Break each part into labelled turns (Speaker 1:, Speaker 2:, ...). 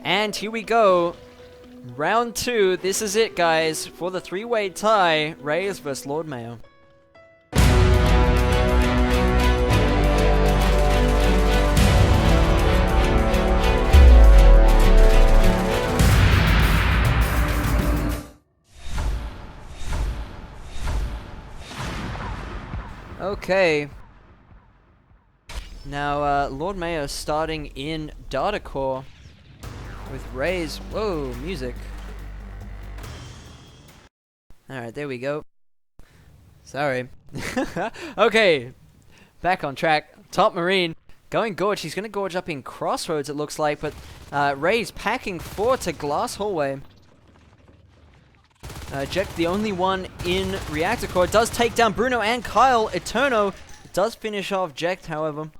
Speaker 1: And here we go. Round 2. This is it, guys, for the three-way tie. RaZe versus Lord Mayo. Okay. Now, Lord Mayo starting in Data Core with RaZe. Whoa, music. Alright, there we go. Sorry. Okay, back on track. Top Marine going Gorge. He's going to Gorge up in Crossroads, it looks like, but RaZe packing 4 to Glass Hallway. Jack, the only one in Reactor Core, does take down Bruno and Kyle. Eterno does finish off Jack, however.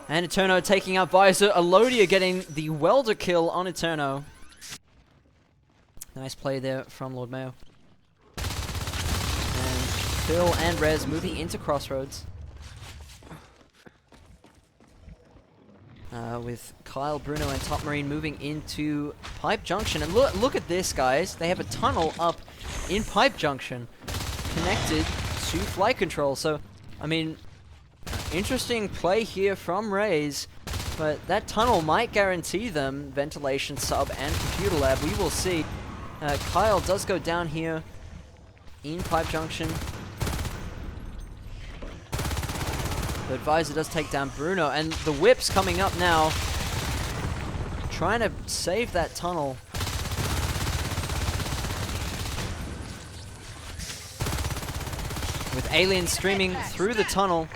Speaker 1: And Eterno taking out Visor. Alodia getting the welder kill on Eterno. Nice play there from Lord Mayo. And Phil and RaZe moving into Crossroads. With Kyle, Bruno, and Top Marine moving into Pipe Junction. And look at this, guys. They have a tunnel up in Pipe Junction connected to flight control. So, I mean, interesting play here from RaZe. But that tunnel might guarantee them ventilation, sub, and computer lab. We will see. Kyle does go down here in Pipe Junction. The Advisor does take down Bruno, and the whip's coming up now. Trying to save that tunnel. With aliens streaming through the tunnel.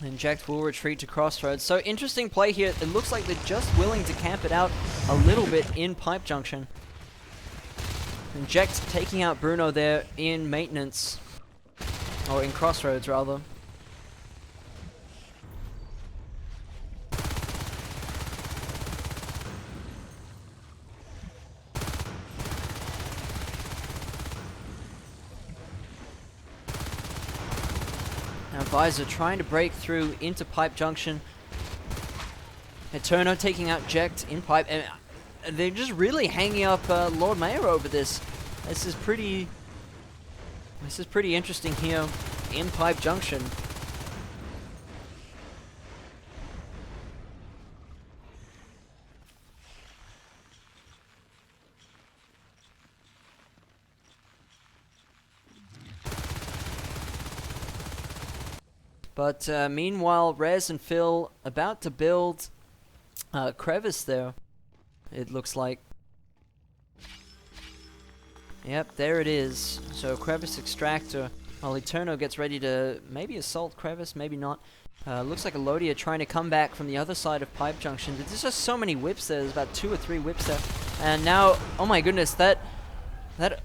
Speaker 1: Inject will retreat to Crossroads. So interesting play here. It looks like they're just willing to camp it out a little bit in Pipe Junction. Inject taking out Bruno there in maintenance. Or in Crossroads, rather. Visor trying to break through into Pipe Junction. Eterno taking out Jekt in Pipe. And they're just really hanging up Lord Mayo over this. This is pretty interesting here in Pipe Junction. But meanwhile, RaZe and Phil about to build Crevice there, it looks like. Yep, there it is. So Crevice Extractor, while Eterno gets ready to maybe assault Crevice, maybe not. Looks like Alodia trying to come back from the other side of Pipe Junction. There's just so many whips there. There's about 2 or 3 whips there. And now, oh my goodness, that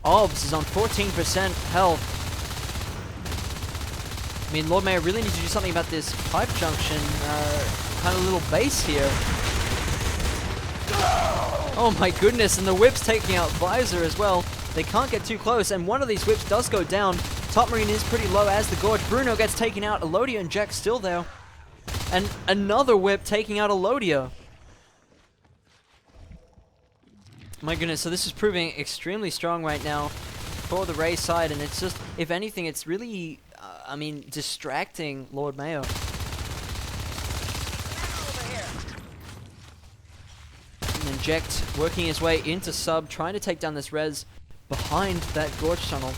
Speaker 1: OBS is on 14% health. I mean, Lord Mayo really needs to do something about this Pipe Junction kind of little base here. Oh my goodness, and the whip's taking out Visor as well. They can't get too close, and one of these whips does go down. Top Marine is pretty low as the Gorge. Bruno gets taken out. Alodia and Jack still there. And another whip taking out Alodia. My goodness, so this is proving extremely strong right now for the RaZe side, and it's just, if anything, it's really... I mean, distracting Lord Mayo. And Inject working his way into sub, trying to take down this res behind that Gorge tunnel.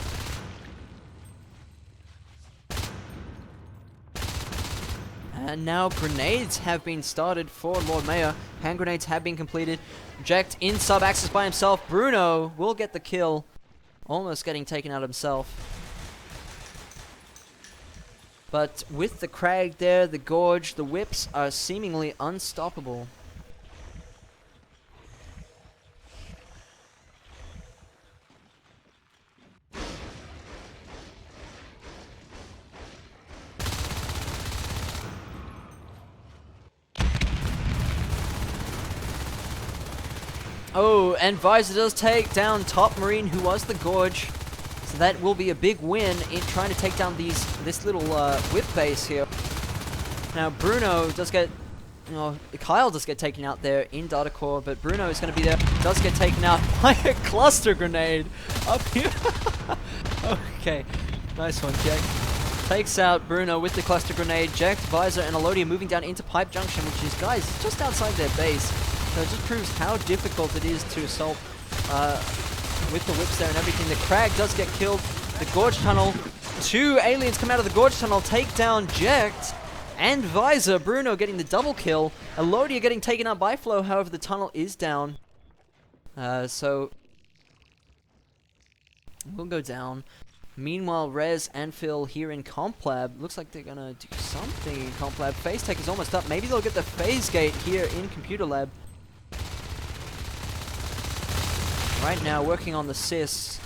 Speaker 1: And now grenades have been started for Lord Mayo. Hand grenades have been completed. Inject in sub access by himself. Bruno will get the kill. Almost getting taken out himself. But with the Crag there, the Gorge, the whips are seemingly unstoppable. Oh, and RaZe does take down Top Marine, who was the Gorge. So that will be a big win in trying to take down this little whip base here. Now Bruno does get, Kyle does get taken out there in data core, but Bruno is going to be there. Does get taken out by a cluster grenade up here. Okay, nice one, Jack. Takes out Bruno with the cluster grenade. Jack, Visor, and Elodia moving down into Pipe Junction, which is, guys, just outside their base. So it just proves how difficult it is to assault with the whips there and everything. The Crag does get killed. The Gorge Tunnel. 2 aliens come out of the Gorge Tunnel, take down Jekt and Visor. Bruno getting the double kill. Elodia getting taken out by Flow, however the tunnel is down. So we'll go down. Meanwhile, RaZe and Phil here in Comp Lab. Looks like they're gonna do something in Comp Lab. Phase Tech is almost up. Maybe they'll get the Phase Gate here in Computer Lab. Right now, working on the Sys.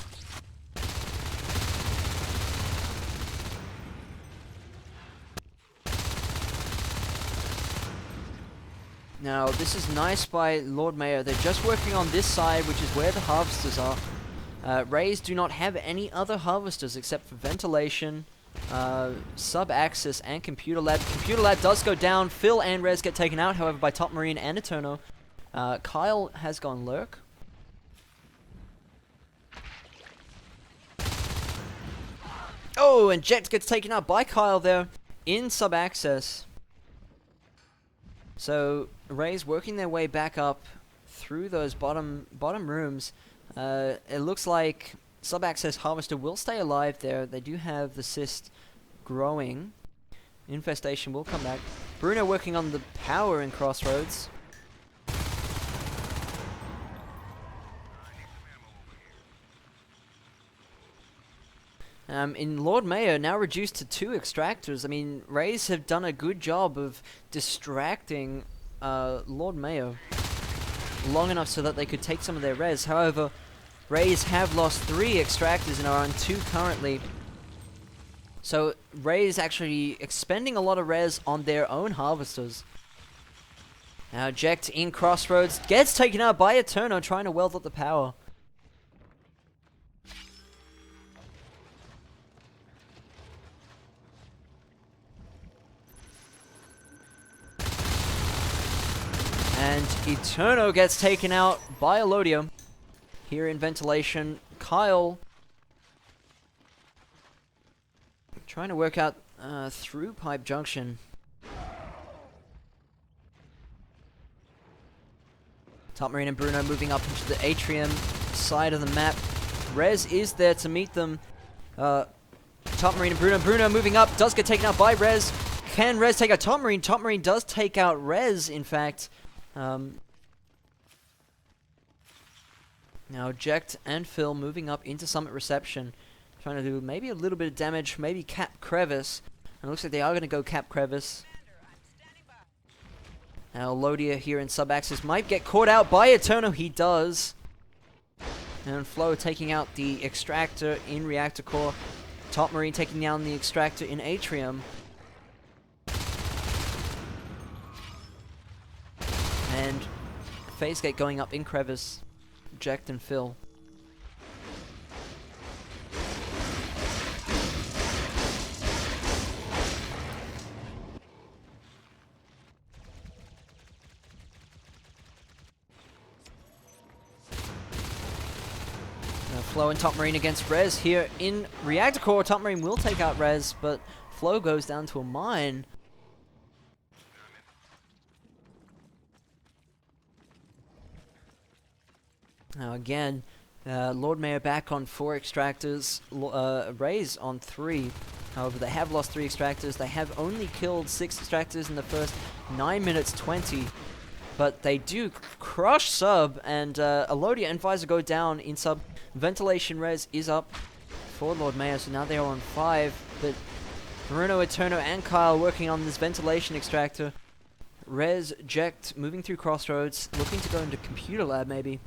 Speaker 1: Now, this is nice by Lord Mayor. They're just working on this side, which is where the harvesters are. RaZe do not have any other harvesters except for ventilation, sub-axis, and Computer Lab. Computer Lab does go down. Phil and RaZe get taken out, however, by Top Marine and Eterno. Kyle has gone lurk. Oh, and Jet gets taken out by Kyle there in sub-access. So, RaZe working their way back up through those bottom rooms. It looks like sub-access harvester will stay alive there. They do have the cyst growing. Infestation will come back. Bruno working on the power in Crossroads. In Lord Mayor, now reduced to 2 extractors. I mean, RaZe have done a good job of distracting Lord Mayor long enough so that they could take some of their res. However, RaZe have lost 3 extractors and are on 2 currently. So, RaZe actually expending a lot of res on their own harvesters. Now, Jekt in Crossroads gets taken out by Eterno trying to weld up the power. And Eterno gets taken out by Elodia. Here in ventilation, Kyle trying to work out through Pipe Junction. Top Marine and Bruno moving up into the atrium side of the map. RaZe is there to meet them. Top Marine and Bruno moving up, does get taken out by RaZe. Can RaZe take out Top Marine? Top Marine does take out RaZe, in fact. Now Jekt and Phil moving up into Summit Reception, trying to do maybe a little bit of damage, maybe cap Crevice. And it looks like they are going to go cap Crevice. Now Elodia here in sub-axis might get caught out by Eterno. He does. And Flo taking out the Extractor in Reactor Core. Top Marine taking down the Extractor in Atrium. And Phase Gate going up in Crevice. Jekt and Phil. Flo and Top Marine against RaZe here in Reactor Core. Top Marine will take out RaZe, but Flo goes down to a mine. Now again, Lord Mayor back on 4 extractors, RaZe on 3. However, they have lost 3 extractors. They have only killed 6 extractors in the first 9 minutes 20. But they do crush sub, and Elodia and Visor go down in sub. Ventilation res is up for Lord Mayor, so now they are on 5. But Bruno, Eterno, and Kyle working on this ventilation extractor. RaZe, Jekt moving through Crossroads, looking to go into Computer Lab maybe.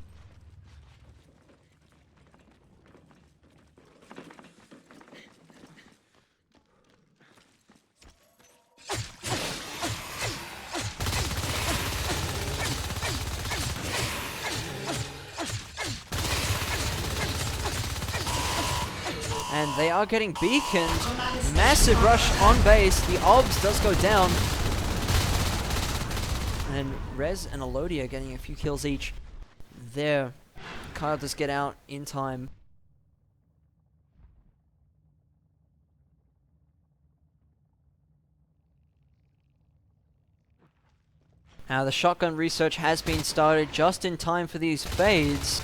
Speaker 1: and they are getting beaconed. Massive rush on base. The OBS does go down. And RaZe and Elodia getting a few kills each. There. Kyle does get out in time. Now the shotgun research has been started just in time for these fades.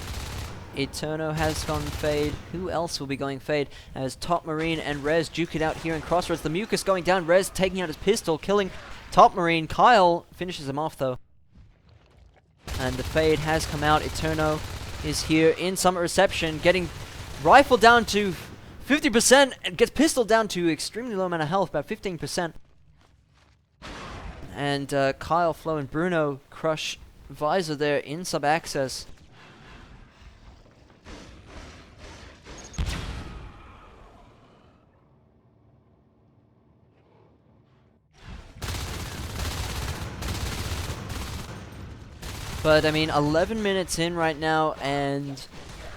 Speaker 1: Eterno has gone fade. Who else will be going fade? As Top Marine and RaZe duke it out here in Crossroads. The Mucus going down. RaZe taking out his pistol, killing Top Marine. Kyle finishes him off though. And the fade has come out. Eterno is here in Summit Reception, getting rifle down to 50% and gets pistol down to extremely low amount of health, about 15%. And Kyle, Flo, and Bruno crush Visor there in sub-access. But, I mean, 11 minutes in right now, and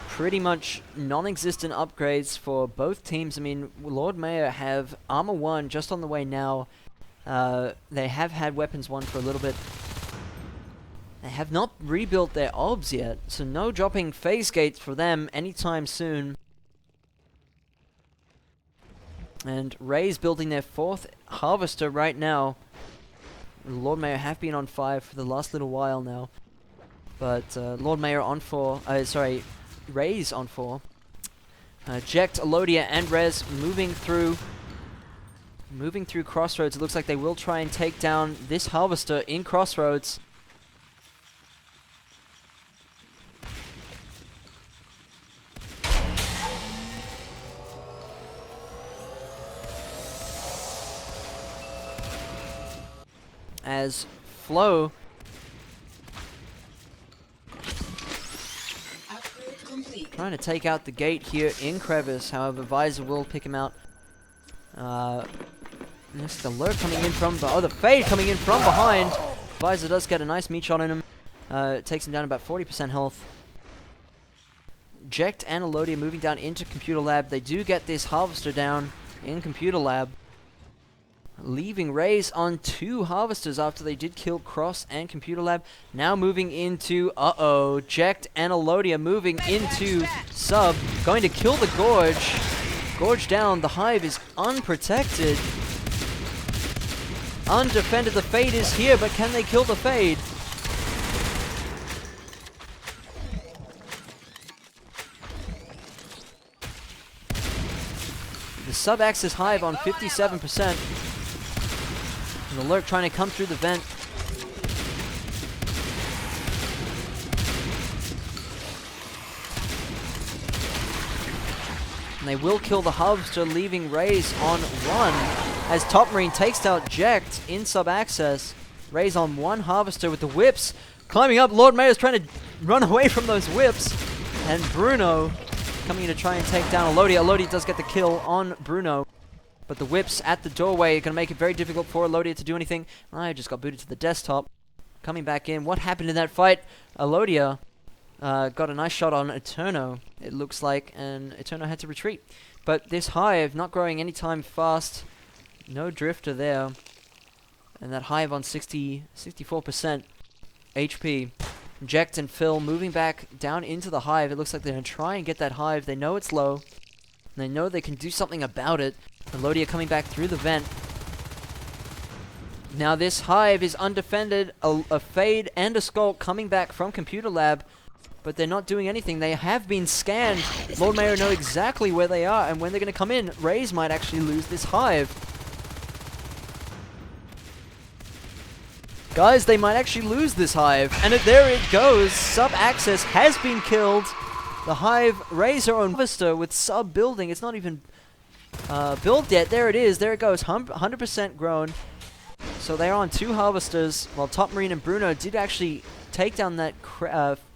Speaker 1: pretty much non-existent upgrades for both teams. I mean, Lord Mayor have Armor 1 just on the way now. They have had Weapons 1 for a little bit. They have not rebuilt their OBS yet, so no dropping phase gates for them anytime soon. And RaZe building their 4th Harvester right now. Lord Mayor have been on 5 for the last little while now. But Lord Mayor on 4, RaZe on 4. Jekt, Elodia, and RaZe moving through Crossroads. It looks like they will try and take down this Harvester in Crossroads. As Flo trying to take out the gate here in Crevice. However, Visor will pick him out. There's the lurk coming in from... Oh, the fade coming in from behind. Visor does get a nice meat shot on him. Takes him down about 40% health. Jekt and Elodia moving down into Computer Lab. They do get this Harvester down in Computer Lab, leaving RaZe on 2 Harvesters after they did kill Cross and Computer Lab. Now moving into, Jekt and Elodia moving into Sub. Going to kill the Gorge. Gorge down. The Hive is unprotected. Undefended. The Fade is here, but can they kill the Fade? The Sub-Axis Hive on 57%. And the Lurk trying to come through the vent. And they will kill the Harvester, leaving RaZe on 1. As Top Marine takes out Jekt in sub-access. RaZe on 1 Harvester with the whips. Climbing up, Lord Mayor's trying to run away from those whips. And Bruno coming in to try and take down Elodia. Elodia does get the kill on Bruno. But the whips at the doorway are going to make it very difficult for Elodia to do anything. I just got booted to the desktop. Coming back in. What happened in that fight? Elodia got a nice shot on Eterno, it looks like, and Eterno had to retreat. But this Hive not growing anytime fast. No drifter there. And that Hive on 64% HP. Jekt and Phil moving back down into the Hive. It looks like they're going to try and get that Hive. They know it's low. And they know they can do something about it. Elodia coming back through the vent. Now this Hive is undefended. A Fade and a Skulk coming back from Computer Lab. But they're not doing anything. They have been scanned. Lord Mayor know exactly where they are and when they're going to come in. RaZe might actually lose this Hive. Guys, they might actually lose this Hive. And there it goes. Sub-Access has been killed. The Hive, RaZe are on Harvester with sub-building. It's not even built yet. There it is. There it goes. 100% grown. So they're on 2 Harvesters. While Top Marine and Bruno did actually take down that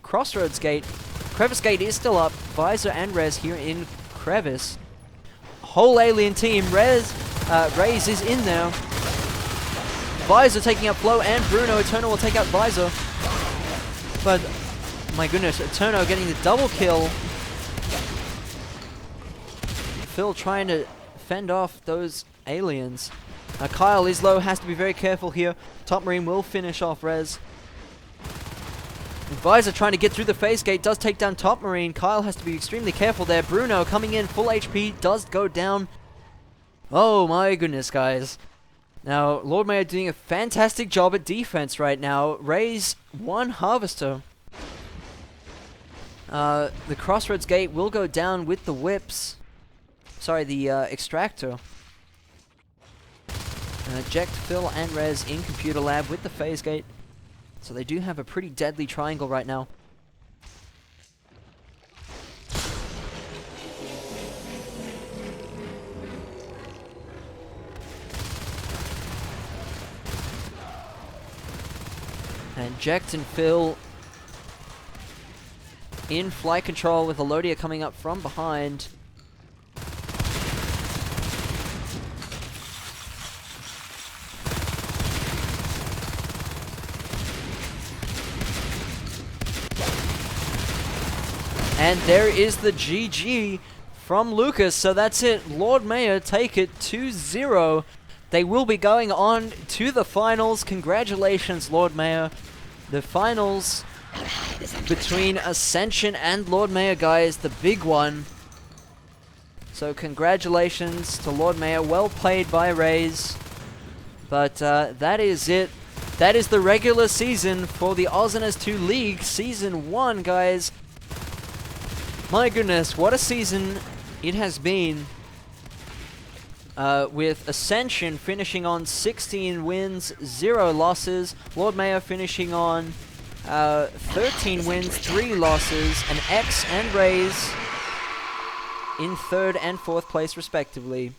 Speaker 1: Crossroads gate. Crevice gate is still up. Visor and RaZe here in Crevice. Whole alien team. RaZe is in there. Visor taking out Flo and Bruno. Eterno will take out Visor. But, my goodness, Eterno getting the double kill. Phil trying to fend off those aliens. Kyle is low, has to be very careful here. Top Marine will finish off RaZe. Visor trying to get through the phase gate, does take down Top Marine. Kyle has to be extremely careful there. Bruno coming in full HP, does go down. Oh my goodness, guys. Now, Lord Mayor doing a fantastic job at defense right now. RaZe one Harvester. The Crossroads gate will go down with the whips. Sorry, the extractor. Eject, Phil, and RaZe in computer lab with the phase gate. So they do have a pretty deadly triangle right now. And Eject and Phil in flight control with Elodia coming up from behind. And there is the GG from Lucas. So that's it. Lord Mayor take it 2-0. They will be going on to the finals. Congratulations, Lord Mayor. The finals between Ascension and Lord Mayor, guys. The big one. So congratulations to Lord Mayor. Well played by RaZe. But that is it. That is the regular season for the Oziners 2 League Season 1, guys. My goodness, what a season it has been. With Ascension finishing on 16 wins, 0 losses. Lord Mayor finishing on 13 wins, 3 losses. And X and RaZe in 3rd and 4th place respectively.